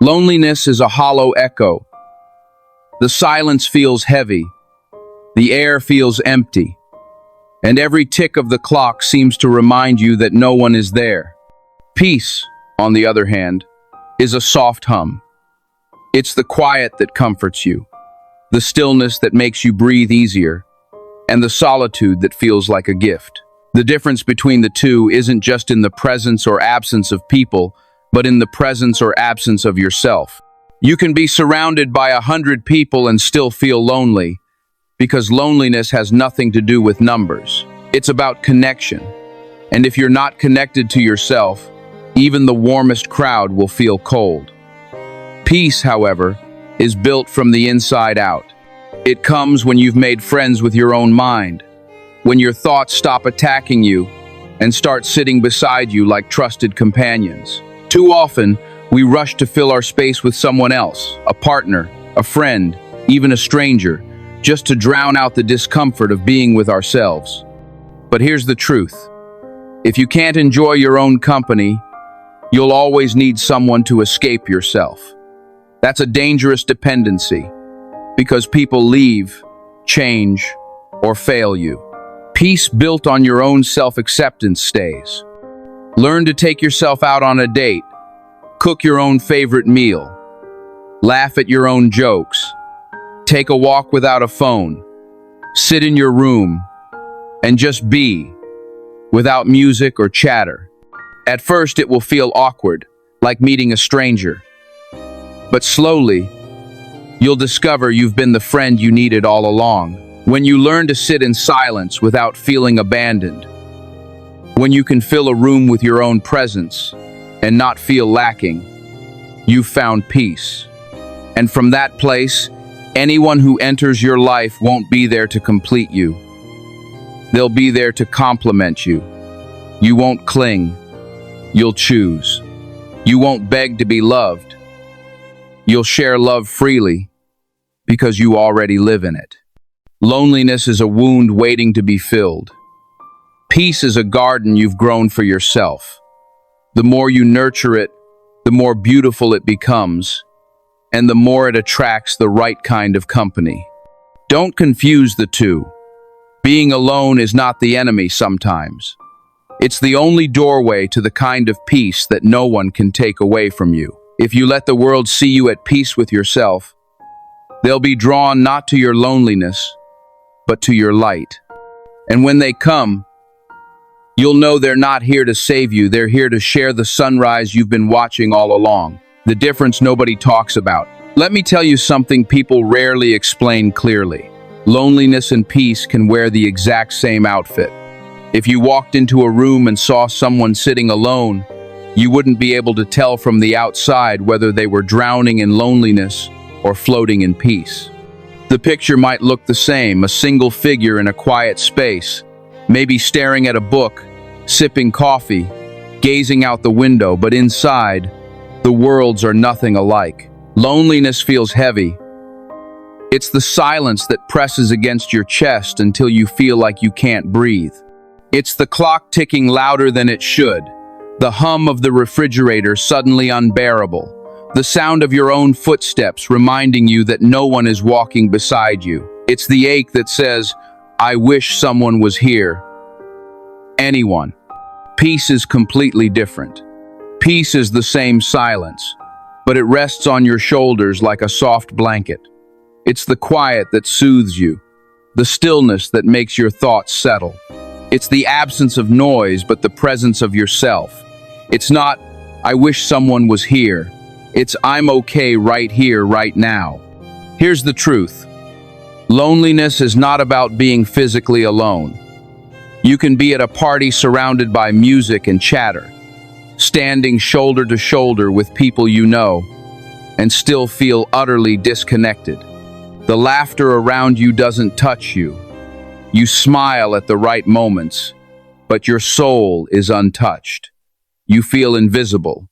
Loneliness is a hollow echo. The silence feels heavy. The air feels empty. And every tick of the clock seems to remind you that no one is there. Peace, on the other hand, is a soft hum. It's the quiet that comforts you, the stillness that makes you breathe easier, and the solitude that feels like a gift. The difference between the two isn't just in the presence or absence of people, but in the presence or absence of yourself. You can be surrounded by 100 people and still feel lonely, because loneliness has nothing to do with numbers. It's about connection. And if you're not connected to yourself, even the warmest crowd will feel cold. Peace, however, is built from the inside out. It comes when you've made friends with your own mind, when your thoughts stop attacking you and start sitting beside you like trusted companions. Too often, we rush to fill our space with someone else, a partner, a friend, even a stranger, just to drown out the discomfort of being with ourselves. But here's the truth. If you can't enjoy your own company, you'll always need someone to escape yourself. That's a dangerous dependency, because people leave, change, or fail you. Peace built on your own self-acceptance stays. Learn to take yourself out on a date, cook your own favorite meal, laugh at your own jokes, take a walk without a phone, sit in your room, and just be, without music or chatter. At first, it will feel awkward, like meeting a stranger. But slowly, you'll discover you've been the friend you needed all along. When you learn to sit in silence without feeling abandoned, when you can fill a room with your own presence and not feel lacking, you've found peace. And from that place, anyone who enters your life won't be there to complete you. They'll be there to complement you. You won't cling. You'll choose. You won't beg to be loved. You'll share love freely because you already live in it. Loneliness is a wound waiting to be filled. Peace is a garden you've grown for yourself. The more you nurture it, the more beautiful it becomes, and the more it attracts the right kind of company. Don't confuse the two. Being alone is not the enemy sometimes. It's the only doorway to the kind of peace that no one can take away from you. If you let the world see you at peace with yourself, they'll be drawn not to your loneliness, but to your light. And when they come, you'll know they're not here to save you. They're here to share the sunrise you've been watching all along. The difference nobody talks about. Let me tell you something people rarely explain clearly. Loneliness and peace can wear the exact same outfit. If you walked into a room and saw someone sitting alone, you wouldn't be able to tell from the outside whether they were drowning in loneliness or floating in peace. The picture might look the same, a single figure in a quiet space, maybe staring at a book, sipping coffee, gazing out the window, but inside, the worlds are nothing alike. Loneliness feels heavy. It's the silence that presses against your chest until you feel like you can't breathe. It's the clock ticking louder than it should, the hum of the refrigerator suddenly unbearable, the sound of your own footsteps reminding you that no one is walking beside you. It's the ache that says, "I wish someone was here." Anyone. Peace is completely different. Peace is the same silence, but it rests on your shoulders like a soft blanket. It's the quiet that soothes you, the stillness that makes your thoughts settle. It's the absence of noise, but the presence of yourself. It's not, "I wish someone was here." It's, "I'm okay right here, right now." Here's the truth. Loneliness is not about being physically alone. You can be at a party surrounded by music and chatter, standing shoulder to shoulder with people you know, and still feel utterly disconnected. The laughter around you doesn't touch you. You smile at the right moments, but your soul is untouched. You feel invisible,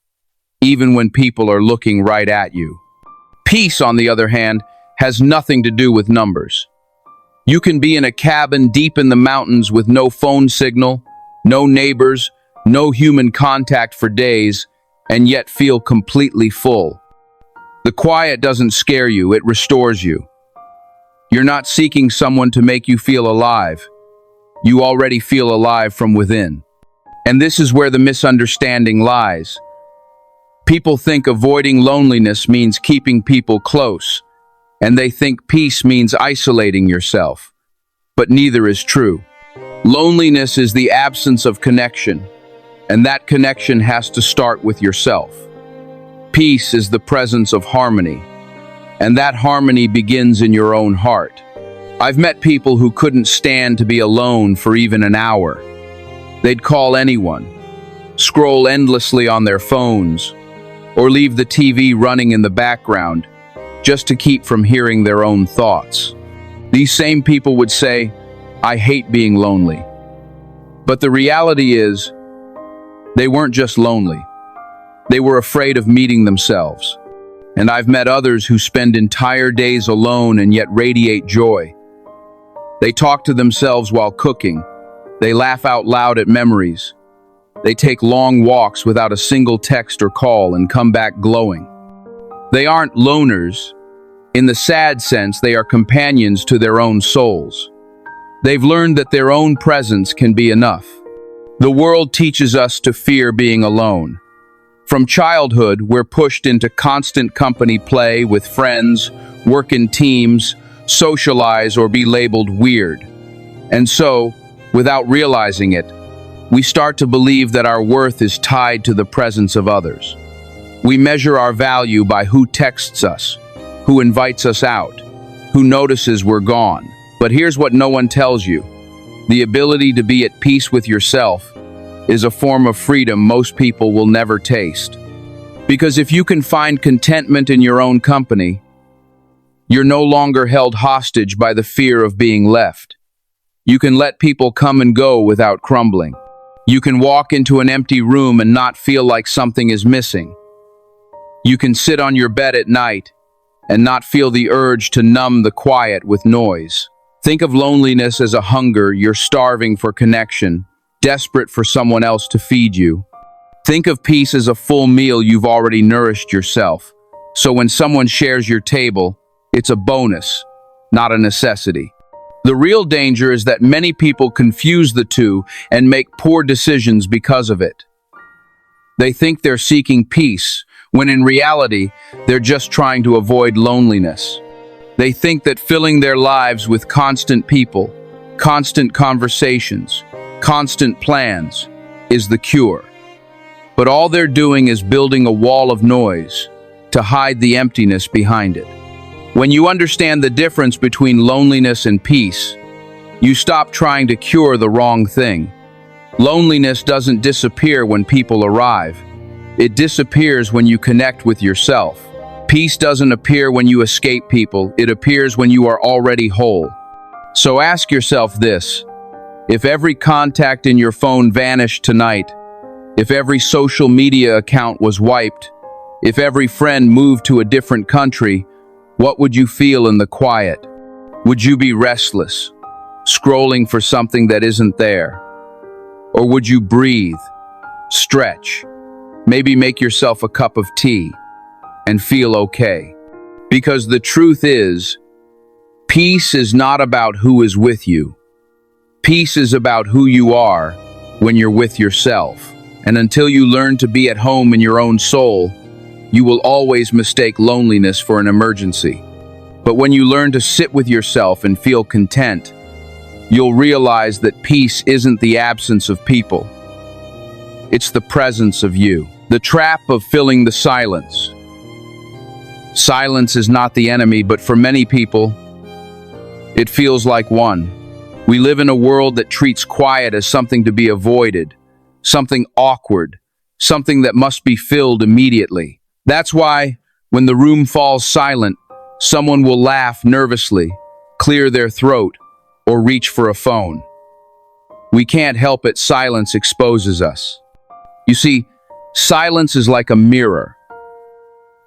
even when people are looking right at you. Peace, on the other hand, has nothing to do with numbers. You can be in a cabin deep in the mountains with no phone signal, no neighbors, no human contact for days, and yet feel completely full. The quiet doesn't scare you, it restores you. You're not seeking someone to make you feel alive. You already feel alive from within. And this is where the misunderstanding lies. People think avoiding loneliness means keeping people close, and they think peace means isolating yourself. But neither is true. Loneliness is the absence of connection, and that connection has to start with yourself. Peace is the presence of harmony, and that harmony begins in your own heart. I've met people who couldn't stand to be alone for even an hour. They'd call anyone, scroll endlessly on their phones, or leave the TV running in the background just to keep from hearing their own thoughts. These same people would say, "I hate being lonely." But the reality is, they weren't just lonely. They were afraid of meeting themselves. And I've met others who spend entire days alone and yet radiate joy. They talk to themselves while cooking. They laugh out loud at memories. They take long walks without a single text or call and come back glowing. They aren't loners. In the sad sense, they are companions to their own souls. They've learned that their own presence can be enough. The world teaches us to fear being alone. From childhood, we're pushed into constant company play with friends, work in teams, socialize, or be labeled weird. And so, without realizing it, we start to believe that our worth is tied to the presence of others. We measure our value by who texts us, who invites us out, who notices we're gone. But here's what no one tells you. The ability to be at peace with yourself is a form of freedom most people will never taste. Because if you can find contentment in your own company, you're no longer held hostage by the fear of being left. You can let people come and go without crumbling. You can walk into an empty room and not feel like something is missing. You can sit on your bed at night and not feel the urge to numb the quiet with noise. Think of loneliness as a hunger. You're starving for connection, desperate for someone else to feed you. Think of peace as a full meal you've already nourished yourself. So when someone shares your table, it's a bonus, not a necessity. The real danger is that many people confuse the two and make poor decisions because of it. They think they're seeking peace, when in reality, they're just trying to avoid loneliness. They think that filling their lives with constant people, constant conversations, constant plans is the cure. But all they're doing is building a wall of noise to hide the emptiness behind it. When you understand the difference between loneliness and peace, you stop trying to cure the wrong thing. Loneliness doesn't disappear when people arrive. It disappears when you connect with yourself. Peace doesn't appear when you escape people. It appears when you are already whole. So ask yourself this: if every contact in your phone vanished tonight, if every social media account was wiped, if every friend moved to a different country, what would you feel in the quiet? Would you be restless, scrolling for something that isn't there? Or would you breathe, stretch, maybe make yourself a cup of tea, and feel okay? Because the truth is, peace is not about who is with you. Peace is about who you are when you're with yourself. And until you learn to be at home in your own soul, you will always mistake loneliness for an emergency. But when you learn to sit with yourself and feel content, you'll realize that peace isn't the absence of people. It's the presence of you. The trap of filling the silence. Silence is not the enemy, but for many people, it feels like one. We live in a world that treats quiet as something to be avoided, something awkward, something that must be filled immediately. That's why, when the room falls silent, someone will laugh nervously, clear their throat, or reach for a phone. We can't help it. Silence exposes us. You see, silence is like a mirror.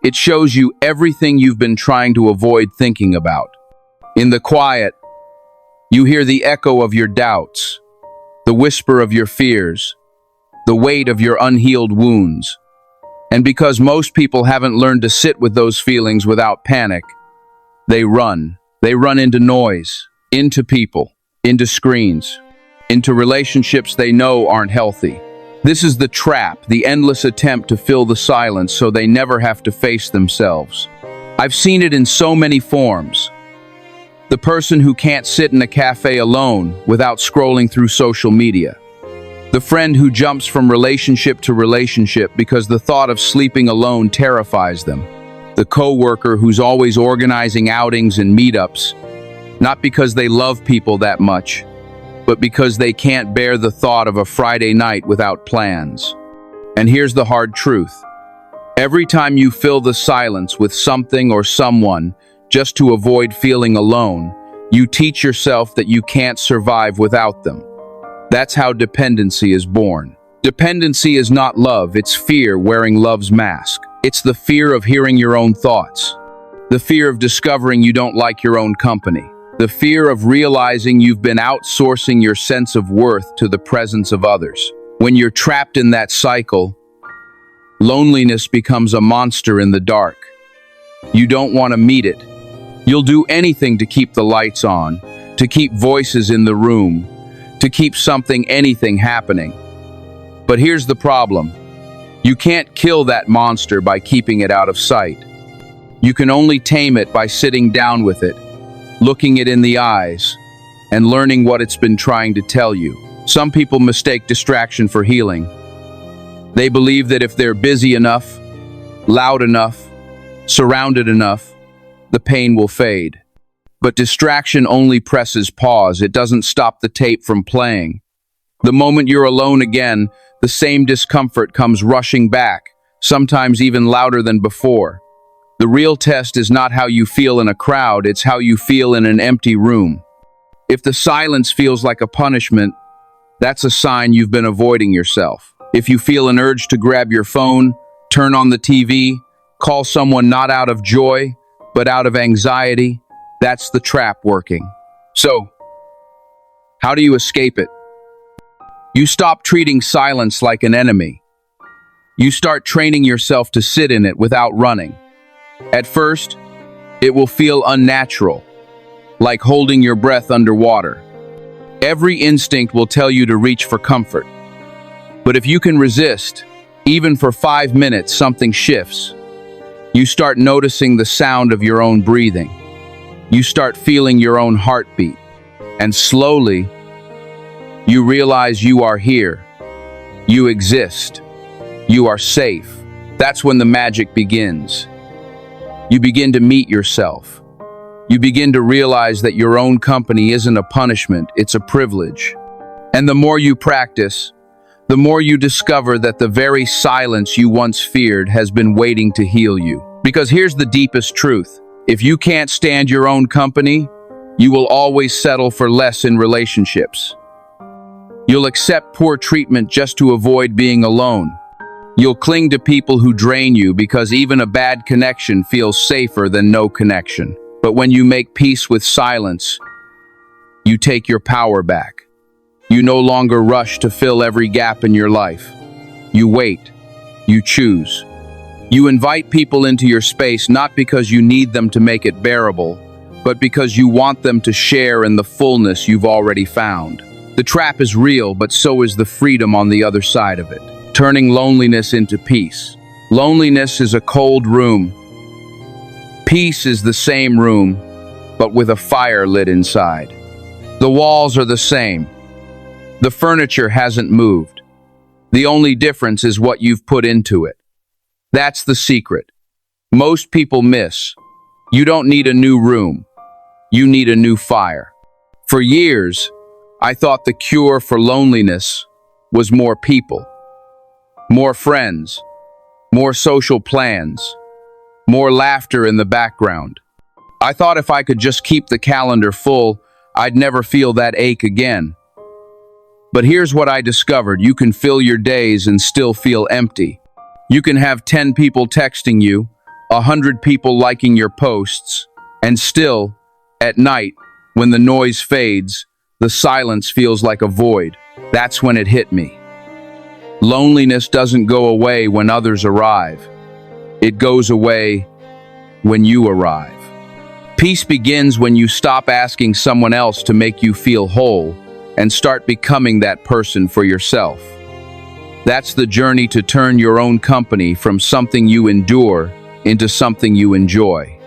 It shows you everything you've been trying to avoid thinking about. In the quiet, you hear the echo of your doubts, the whisper of your fears, the weight of your unhealed wounds. And because most people haven't learned to sit with those feelings without panic, they run. They run into noise, into people, into screens, into relationships they know aren't healthy. This is the trap, the endless attempt to fill the silence so they never have to face themselves. I've seen it in so many forms. The person who can't sit in a cafe alone without scrolling through social media. The friend who jumps from relationship to relationship because the thought of sleeping alone terrifies them. The coworker who's always organizing outings and meetups, not because they love people that much, but because they can't bear the thought of a Friday night without plans. And here's the hard truth. Every time you fill the silence with something or someone just to avoid feeling alone, you teach yourself that you can't survive without them. That's how dependency is born. Dependency is not love, it's fear wearing love's mask. It's the fear of hearing your own thoughts. The fear of discovering you don't like your own company. The fear of realizing you've been outsourcing your sense of worth to the presence of others. When you're trapped in that cycle, loneliness becomes a monster in the dark. You don't want to meet it. You'll do anything to keep the lights on, to keep voices in the room, to keep anything happening. But here's the problem. You can't kill that monster by keeping it out of sight. You can only tame it by sitting down with it, looking it in the eyes, and learning what it's been trying to tell you. Some people mistake distraction for healing. They believe that if they're busy enough, loud enough, surrounded enough, the pain will fade. But distraction only presses pause. It doesn't stop the tape from playing. The moment you're alone again, the same discomfort comes rushing back, sometimes even louder than before. The real test is not how you feel in a crowd, it's how you feel in an empty room. If the silence feels like a punishment, that's a sign you've been avoiding yourself. If you feel an urge to grab your phone, turn on the TV, call someone not out of joy, but out of anxiety, that's the trap working. So, how do you escape it? You stop treating silence like an enemy. You start training yourself to sit in it without running. At first, it will feel unnatural, like holding your breath underwater. Every instinct will tell you to reach for comfort. But if you can resist, even for 5 minutes, something shifts. You start noticing the sound of your own breathing. You start feeling your own heartbeat. And slowly, you realize you are here. You exist. You are safe. That's when the magic begins. You begin to meet yourself. You begin to realize that your own company isn't a punishment, it's a privilege. And the more you practice, the more you discover that the very silence you once feared has been waiting to heal you. Because here's the deepest truth. If you can't stand your own company, you will always settle for less in relationships. You'll accept poor treatment just to avoid being alone. You'll cling to people who drain you because even a bad connection feels safer than no connection. But when you make peace with silence, you take your power back. You no longer rush to fill every gap in your life. You wait. You choose. You invite people into your space not because you need them to make it bearable, but because you want them to share in the fullness you've already found. The trap is real, but so is the freedom on the other side of it. Turning loneliness into peace. Loneliness is a cold room. Peace is the same room, but with a fire lit inside. The walls are the same. The furniture hasn't moved. The only difference is what you've put into it. That's the secret. Most people miss. You don't need a new room. You need a new fire. For years, I thought the cure for loneliness was more people. More friends, more social plans, more laughter in the background. I thought if I could just keep the calendar full, I'd never feel that ache again. But here's what I discovered. You can fill your days and still feel empty. You can have 10 people texting you, 100 people liking your posts, and still, at night, when the noise fades, the silence feels like a void. That's when it hit me. Loneliness doesn't go away when others arrive. It goes away when you arrive. Peace begins when you stop asking someone else to make you feel whole and start becoming that person for yourself. That's the journey to turn your own company from something you endure into something you enjoy.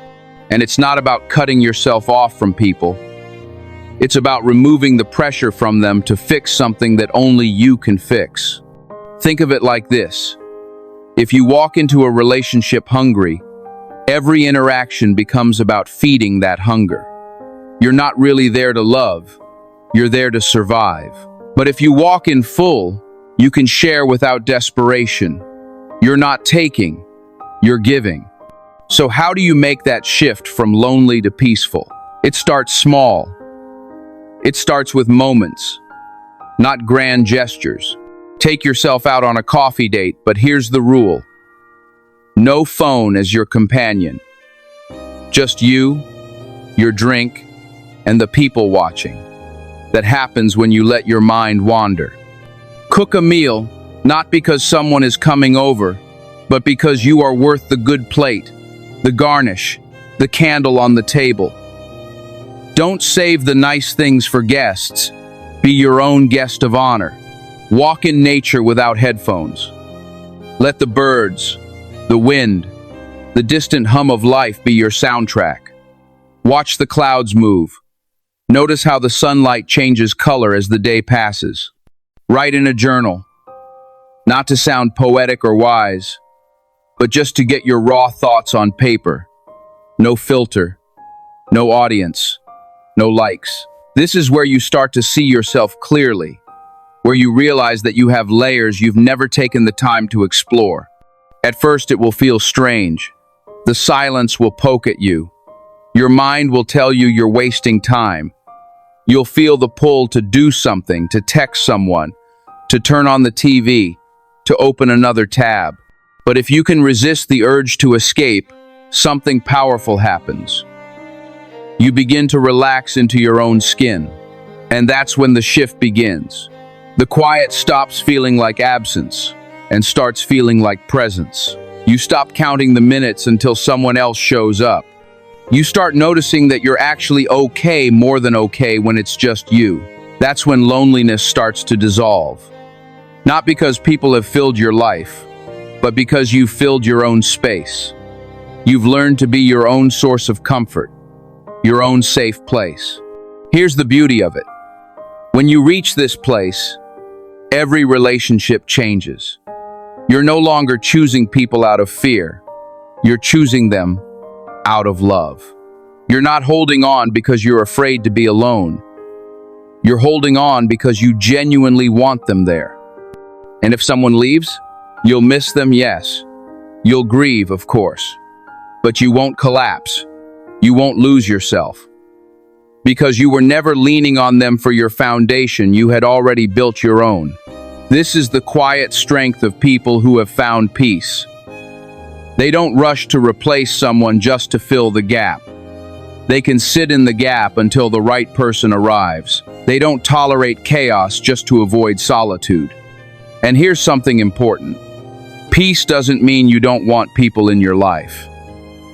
And it's not about cutting yourself off from people. It's about removing the pressure from them to fix something that only you can fix. Think of it like this. If you walk into a relationship hungry, every interaction becomes about feeding that hunger. You're not really there to love, you're there to survive. But if you walk in full, you can share without desperation. You're not taking, you're giving. So how do you make that shift from lonely to peaceful? It starts small. It starts with moments, not grand gestures. Take yourself out on a coffee date, but here's the rule. No phone as your companion. Just you, your drink, and the people watching. That happens when you let your mind wander. Cook a meal, not because someone is coming over, but because you are worth the good plate, the garnish, the candle on the table. Don't save the nice things for guests. Be your own guest of honor. Walk in nature without headphones. Let the birds, the wind, the distant hum of life be your soundtrack. Watch the clouds move. Notice how the sunlight changes color as the day passes. Write in a journal, not to sound poetic or wise, but just to get your raw thoughts on paper. No filter, no audience, no likes. This is where you start to see yourself clearly, where you realize that you have layers you've never taken the time to explore. At first, it will feel strange. The silence will poke at you. Your mind will tell you you're wasting time. You'll feel the pull to do something, to text someone, to turn on the TV, to open another tab. But if you can resist the urge to escape, something powerful happens. You begin to relax into your own skin. And that's when the shift begins. The quiet stops feeling like absence and starts feeling like presence. You stop counting the minutes until someone else shows up. You start noticing that you're actually okay more than okay when it's just you. That's when loneliness starts to dissolve. Not because people have filled your life, but because you've filled your own space. You've learned to be your own source of comfort, your own safe place. Here's the beauty of it. When you reach this place, every relationship changes. You're no longer choosing people out of fear. You're choosing them out of love. You're not holding on because you're afraid to be alone. You're holding on because you genuinely want them there. And if someone leaves, you'll miss them, yes. You'll grieve, of course. But you won't collapse. You won't lose yourself. Because you were never leaning on them for your foundation, you had already built your own. This is the quiet strength of people who have found peace. They don't rush to replace someone just to fill the gap. They can sit in the gap until the right person arrives. They don't tolerate chaos just to avoid solitude. And here's something important. Peace doesn't mean you don't want people in your life.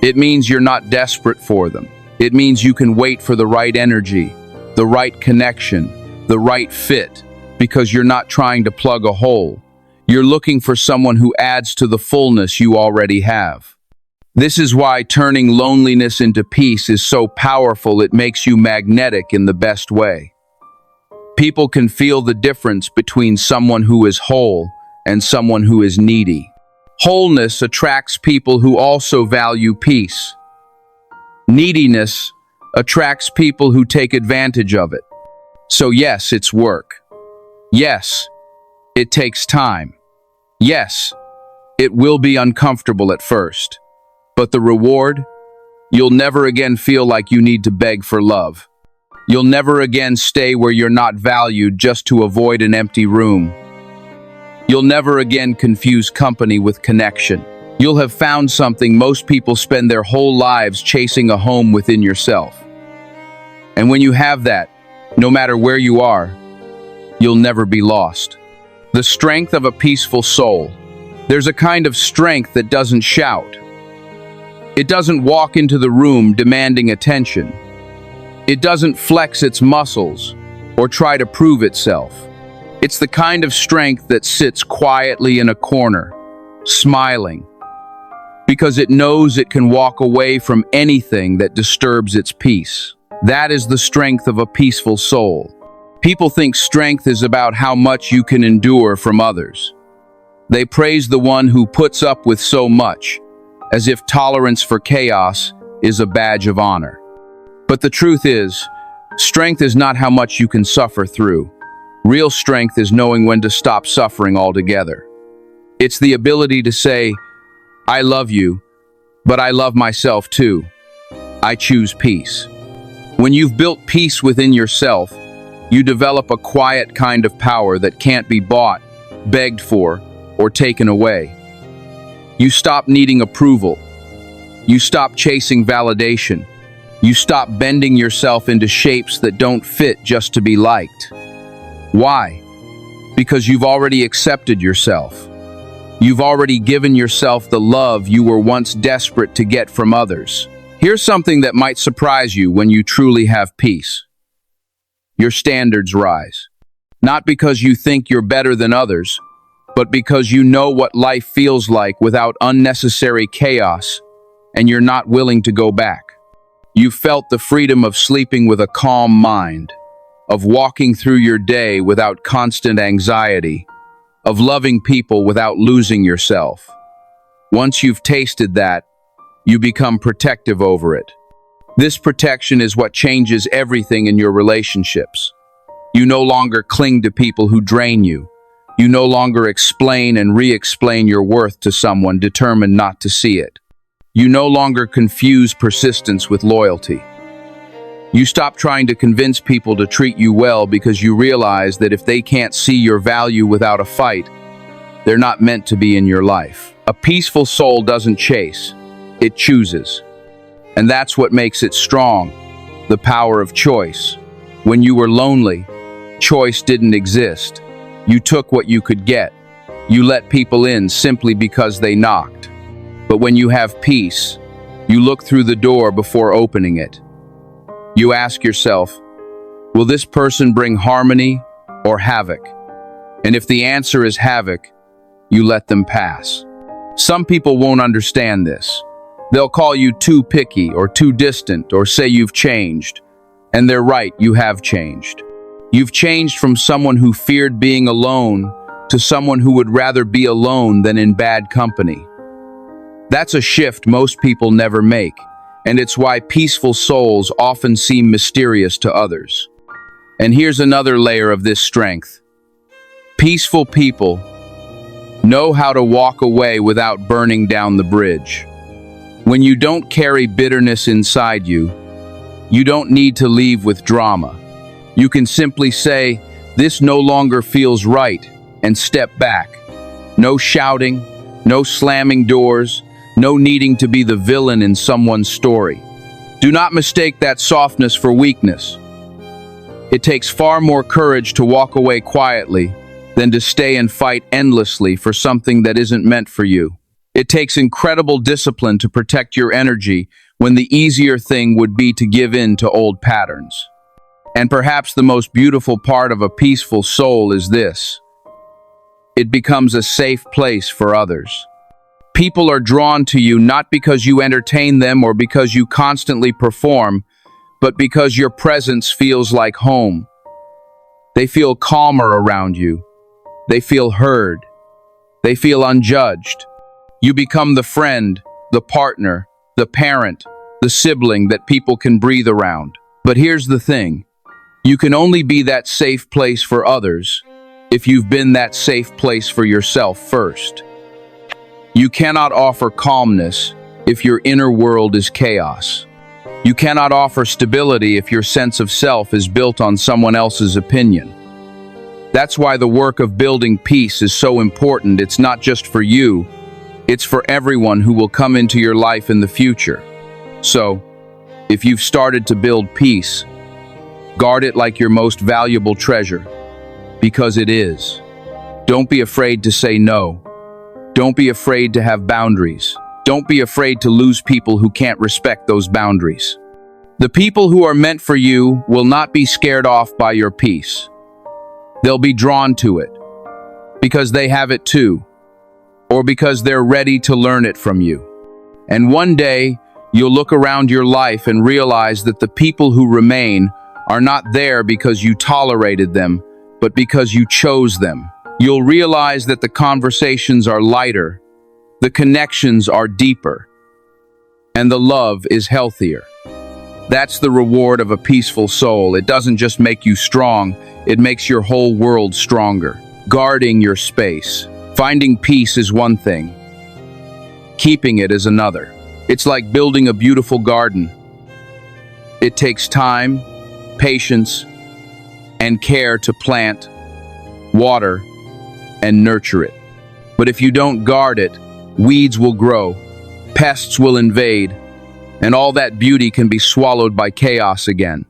It means you're not desperate for them. It means you can wait for the right energy, the right connection, the right fit, because you're not trying to plug a hole. You're looking for someone who adds to the fullness you already have. This is why turning loneliness into peace is so powerful. It makes you magnetic in the best way. People can feel the difference between someone who is whole and someone who is needy. Wholeness attracts people who also value peace. Neediness attracts people who take advantage of it. So yes, it's work. Yes, it takes time. Yes, it will be uncomfortable at first. But the reward? You'll never again feel like you need to beg for love. You'll never again stay where you're not valued just to avoid an empty room. You'll never again confuse company with connection. You'll have found something most people spend their whole lives chasing, a home within yourself. And when you have that, no matter where you are, you'll never be lost. The strength of a peaceful soul. There's a kind of strength that doesn't shout. It doesn't walk into the room demanding attention. It doesn't flex its muscles or try to prove itself. It's the kind of strength that sits quietly in a corner, smiling, because it knows it can walk away from anything that disturbs its peace. That is the strength of a peaceful soul. People think strength is about how much you can endure from others. They praise the one who puts up with so much, as if tolerance for chaos is a badge of honor. But the truth is, strength is not how much you can suffer through. Real strength is knowing when to stop suffering altogether. It's the ability to say, I love you, but I love myself too. I choose peace. When you've built peace within yourself, you develop a quiet kind of power that can't be bought, begged for, or taken away. You stop needing approval. You stop chasing validation. You stop bending yourself into shapes that don't fit just to be liked. Why? Because you've already accepted yourself. You've already given yourself the love you were once desperate to get from others. Here's something that might surprise you when you truly have peace. Your standards rise. Not because you think you're better than others, but because you know what life feels like without unnecessary chaos, and you're not willing to go back. You've felt the freedom of sleeping with a calm mind, of walking through your day without constant anxiety, of loving people without losing yourself. Once you've tasted that, you become protective over it. This protection is what changes everything in your relationships. You no longer cling to people who drain you. You no longer explain and re-explain your worth to someone determined not to see it. You no longer confuse persistence with loyalty. You stop trying to convince people to treat you well because you realize that if they can't see your value without a fight, they're not meant to be in your life. A peaceful soul doesn't chase, it chooses. And that's what makes it strong, the power of choice. When you were lonely, choice didn't exist. You took what you could get. You let people in simply because they knocked. But when you have peace, you look through the door before opening it. You ask yourself, will this person bring harmony or havoc? And if the answer is havoc, you let them pass. Some people won't understand this. They'll call you too picky or too distant or say you've changed. And they're right, you have changed. You've changed from someone who feared being alone to someone who would rather be alone than in bad company. That's a shift most people never make, and it's why peaceful souls often seem mysterious to others. And here's another layer of this strength. Peaceful people know how to walk away without burning down the bridge. When you don't carry bitterness inside you, you don't need to leave with drama. You can simply say, this no longer feels right, and step back. No shouting, no slamming doors, no needing to be the villain in someone's story. Do not mistake that softness for weakness. It takes far more courage to walk away quietly than to stay and fight endlessly for something that isn't meant for you. It takes incredible discipline to protect your energy when the easier thing would be to give in to old patterns. And perhaps the most beautiful part of a peaceful soul is this. It becomes a safe place for others. People are drawn to you not because you entertain them or because you constantly perform, but because your presence feels like home. They feel calmer around you. They feel heard. They feel unjudged. You become the friend, the partner, the parent, the sibling that people can breathe around. But here's the thing. You can only be that safe place for others if you've been that safe place for yourself first. You cannot offer calmness if your inner world is chaos. You cannot offer stability if your sense of self is built on someone else's opinion. That's why the work of building peace is so important. It's not just for you, it's for everyone who will come into your life in the future. So, if you've started to build peace, guard it like your most valuable treasure, because it is. Don't be afraid to say no. Don't be afraid to have boundaries. Don't be afraid to lose people who can't respect those boundaries. The people who are meant for you will not be scared off by your peace. They'll be drawn to it because they have it too, or because they're ready to learn it from you. And one day, you'll look around your life and realize that the people who remain are not there because you tolerated them, but because you chose them. You'll realize that the conversations are lighter, the connections are deeper, and the love is healthier. That's the reward of a peaceful soul. It doesn't just make you strong, it makes your whole world stronger. Guarding your space. Finding peace is one thing. Keeping it is another. It's like building a beautiful garden. It takes time, patience, and care to plant, water, and nurture it. But if you don't guard it, weeds will grow, pests will invade, and all that beauty can be swallowed by chaos again.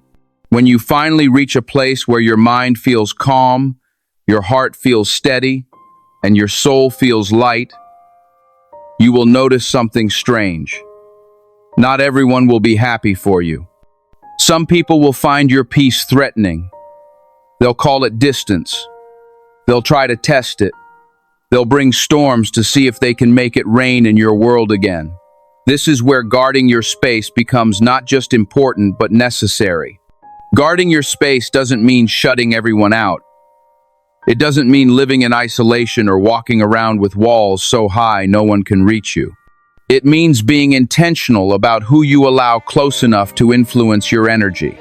When you finally reach a place where your mind feels calm, your heart feels steady, and your soul feels light, you will notice something strange. Not everyone will be happy for you. Some people will find your peace threatening. They'll call it distance. They'll try to test it. They'll bring storms to see if they can make it rain in your world again. This is where guarding your space becomes not just important, but necessary. Guarding your space doesn't mean shutting everyone out. It doesn't mean living in isolation or walking around with walls so high no one can reach you. It means being intentional about who you allow close enough to influence your energy.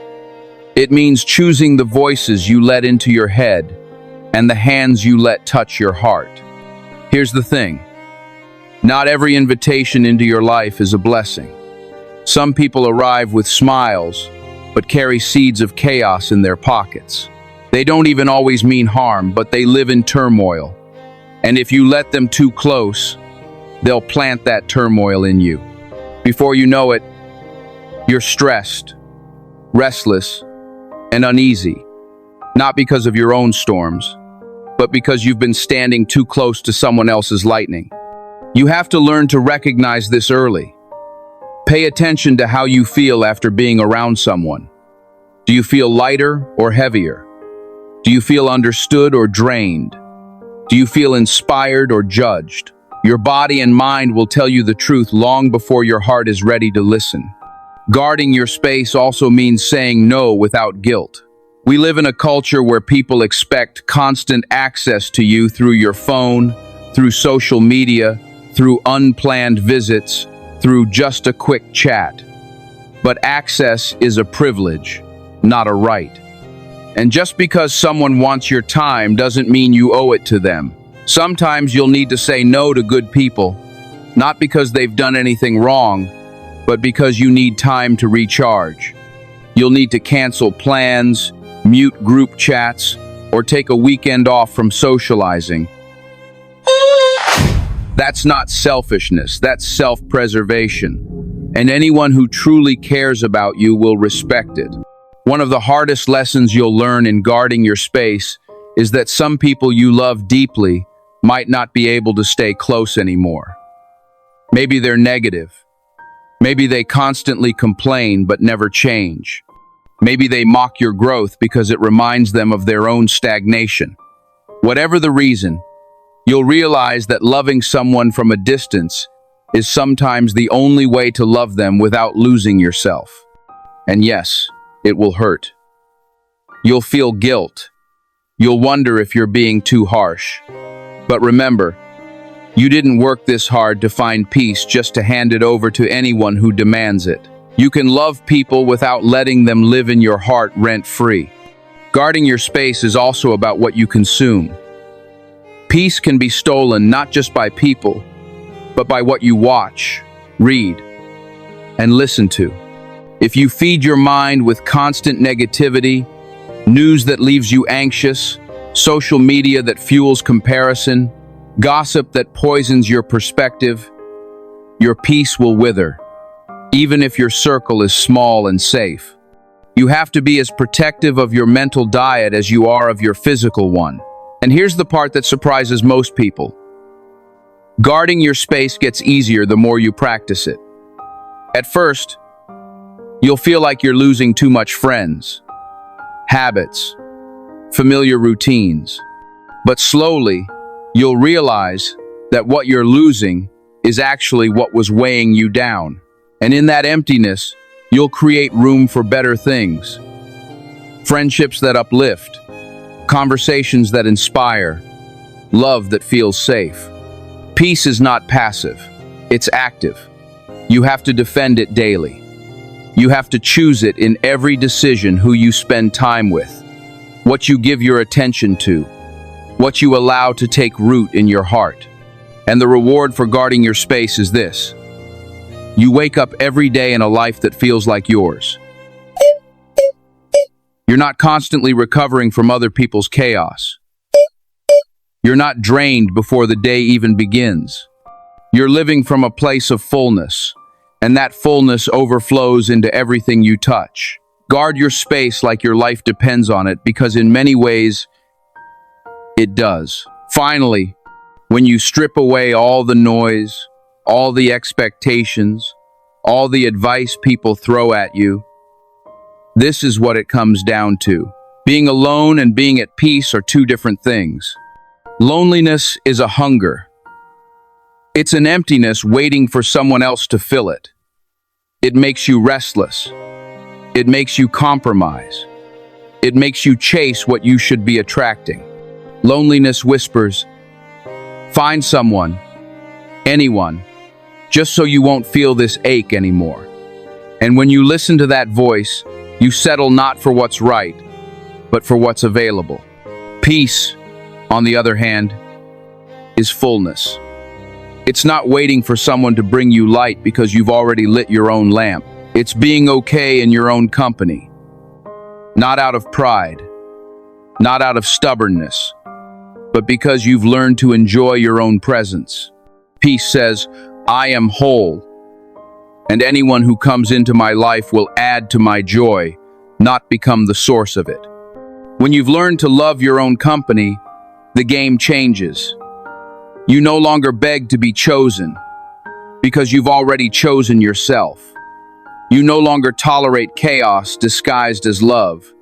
It means choosing the voices you let into your head and the hands you let touch your heart. Here's the thing. Not every invitation into your life is a blessing. Some people arrive with smiles, but carry seeds of chaos in their pockets. They don't even always mean harm, but they live in turmoil. And if you let them too close, they'll plant that turmoil in you. Before you know it, you're stressed, restless, and uneasy. Not because of your own storms, but because you've been standing too close to someone else's lightning. You have to learn to recognize this early. Pay attention to how you feel after being around someone. Do you feel lighter or heavier? Do you feel understood or drained? Do you feel inspired or judged? Your body and mind will tell you the truth long before your heart is ready to listen. Guarding your space also means saying no without guilt. We live in a culture where people expect constant access to you through your phone, through social media, through unplanned visits, through just a quick chat. But access is a privilege, not a right. And just because someone wants your time doesn't mean you owe it to them. Sometimes you'll need to say no to good people, not because they've done anything wrong, but because you need time to recharge. You'll need to cancel plans, mute group chats, or take a weekend off from socializing. That's not selfishness, that's self-preservation. And anyone who truly cares about you will respect it. One of the hardest lessons you'll learn in guarding your space is that some people you love deeply might not be able to stay close anymore. Maybe they're negative. Maybe they constantly complain but never change. Maybe they mock your growth because it reminds them of their own stagnation. Whatever the reason, you'll realize that loving someone from a distance is sometimes the only way to love them without losing yourself. And yes, it will hurt. You'll feel guilt. You'll wonder if you're being too harsh. But remember, you didn't work this hard to find peace just to hand it over to anyone who demands it. You can love people without letting them live in your heart rent-free. Guarding your space is also about what you consume. Peace can be stolen not just by people, but by what you watch, read, and listen to. If you feed your mind with constant negativity, news that leaves you anxious, social media that fuels comparison, gossip that poisons your perspective, your peace will wither, even if your circle is small and safe. You have to be as protective of your mental diet as you are of your physical one. And here's the part that surprises most people. Guarding your space gets easier the more you practice it. At first, you'll feel like you're losing too much friends, habits, familiar routines. But slowly, you'll realize that what you're losing is actually what was weighing you down. And in that emptiness, you'll create room for better things. Friendships that uplift, conversations that inspire, love that feels safe. Peace is not passive, it's active. You have to defend it daily. You have to choose it in every decision: who you spend time with, what you give your attention to, what you allow to take root in your heart. And the reward for guarding your space is this: you wake up every day in a life that feels like yours. You're not constantly recovering from other people's chaos. You're not drained before the day even begins. You're living from a place of fullness, and that fullness overflows into everything you touch. Guard your space like your life depends on it, because in many ways, it does. Finally, when you strip away all the noise, all the expectations, all the advice people throw at you, this is what it comes down to. Being alone and being at peace are two different things. Loneliness is a hunger. It's an emptiness waiting for someone else to fill it. It makes you restless. It makes you compromise. It makes you chase what you should be attracting. Loneliness whispers, find someone, anyone, just so you won't feel this ache anymore. And when you listen to that voice, you settle not for what's right, but for what's available. Peace, on the other hand, is fullness. It's not waiting for someone to bring you light because you've already lit your own lamp. It's being okay in your own company. Not out of pride, not out of stubbornness, but because you've learned to enjoy your own presence. Peace says, I am whole, and anyone who comes into my life will add to my joy, not become the source of it. When you've learned to love your own company, the game changes. You no longer beg to be chosen, because you've already chosen yourself. You no longer tolerate chaos disguised as love.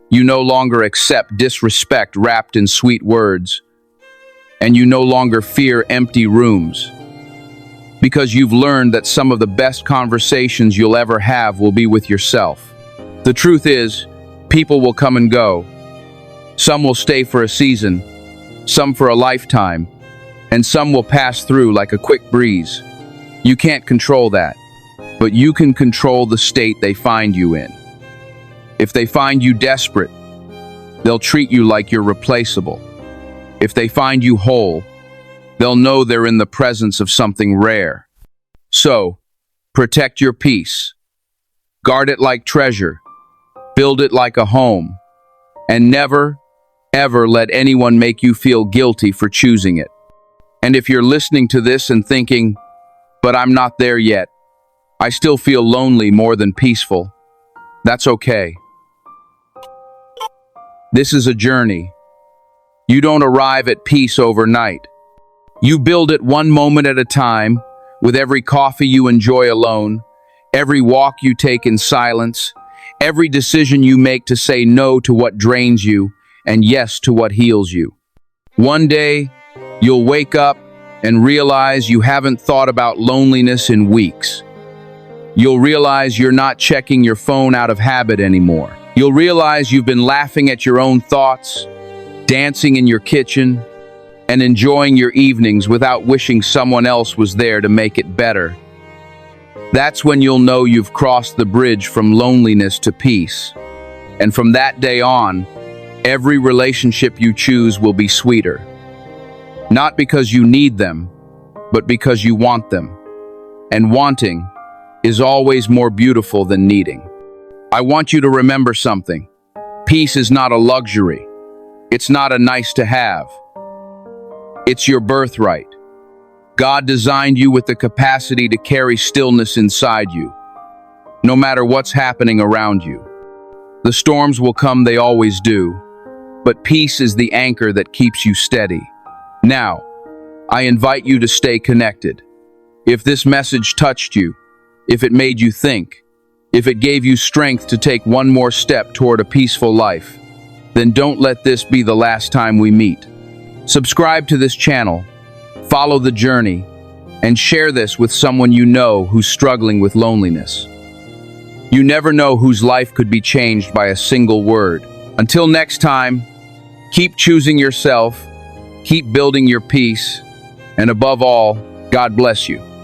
You no longer accept disrespect wrapped in sweet words. And you no longer fear empty rooms, because you've learned that some of the best conversations you'll ever have will be with yourself. The truth is, people will come and go. Some will stay for a season, some for a lifetime, and some will pass through like a quick breeze. You can't control that, but you can control the state they find you in. If they find you desperate, they'll treat you like you're replaceable. If they find you whole, they'll know they're in the presence of something rare. So, protect your peace. Guard it like treasure. Build it like a home. And never, ever let anyone make you feel guilty for choosing it. And if you're listening to this and thinking, but I'm not there yet, I still feel lonely more than peaceful, that's okay. This is a journey. You don't arrive at peace overnight. You build it one moment at a time, with every coffee you enjoy alone, every walk you take in silence, every decision you make to say no to what drains you and yes to what heals you. One day, you'll wake up and realize you haven't thought about loneliness in weeks. You'll realize you're not checking your phone out of habit anymore. You'll realize you've been laughing at your own thoughts, dancing in your kitchen, and enjoying your evenings without wishing someone else was there to make it better. That's when you'll know you've crossed the bridge from loneliness to peace. And from that day on, every relationship you choose will be sweeter. Not because you need them, but because you want them. And wanting is always more beautiful than needing. I want you to remember something. Peace is not a luxury. It's not a nice to have. It's your birthright. God designed you with the capacity to carry stillness inside you, no matter what's happening around you. The storms will come, they always do, but peace is the anchor that keeps you steady. Now, I invite you to stay connected. If this message touched you, if it made you think, if it gave you strength to take one more step toward a peaceful life, then don't let this be the last time we meet. Subscribe to this channel, follow the journey, and share this with someone you know who's struggling with loneliness. You never know whose life could be changed by a single word. Until next time, keep choosing yourself, keep building your peace, and above all, God bless you.